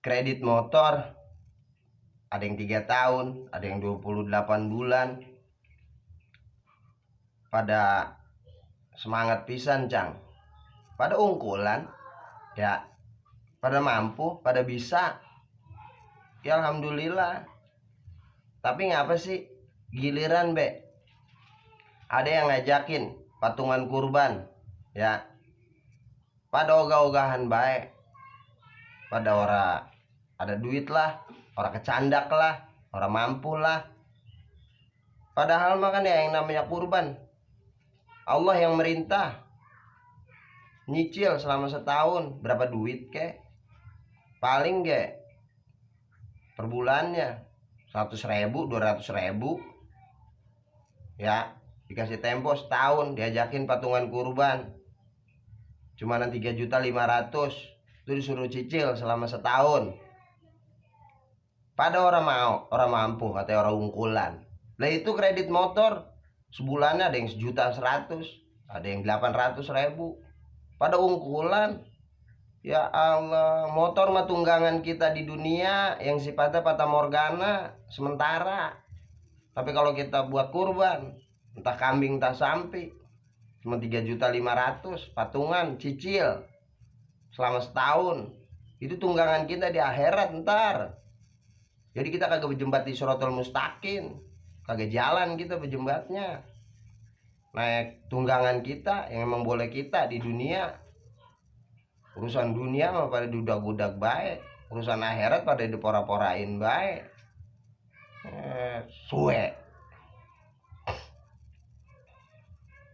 Kredit motor ada yang 3 tahun, ada yang 28 bulan. Pada semangat pisan, Cang. Pada ungkulan, ya. Pada mampu, pada bisa. Ya alhamdulillah. Tapi ngapa sih giliran, Be? Ada yang ngajakin patungan kurban, ya. Pada ogah-ogahan baik. Pada orang ada duit lah, orang kecandak lah, orang mampu lah. Padahal mah kan ya yang namanya kurban Allah yang merintah. Nyicil selama setahun berapa duit kek? Paling kek per bulannya 100.000, 200.000. Ya, dikasih tempo setahun, diajakin patungan kurban. Cuman 3.500.000. Itu disuruh cicil selama setahun. Pada orang mau, orang mampu, katanya orang ungkulan. Lah itu kredit motor sebulannya ada yang 1.100.000, ada yang 800.000. Pada ungkulan. Ya Allah, motor mah tunggangan kita di dunia yang sifatnya fata morgana sementara. Tapi kalau kita buat kurban, entah kambing entah sapi, cuma 3.500.000 patungan cicil selama setahun. Itu tunggangan kita di akhirat ntar. Jadi kita kagak berjembat di Shiratal Mustaqim, kagak jalan kita berjembatnya. Naik tunggangan kita yang emang boleh kita di dunia. Urusan dunia mah pada dudak-budak baik, urusan akhirat pada dipora-porain baik. Suwe.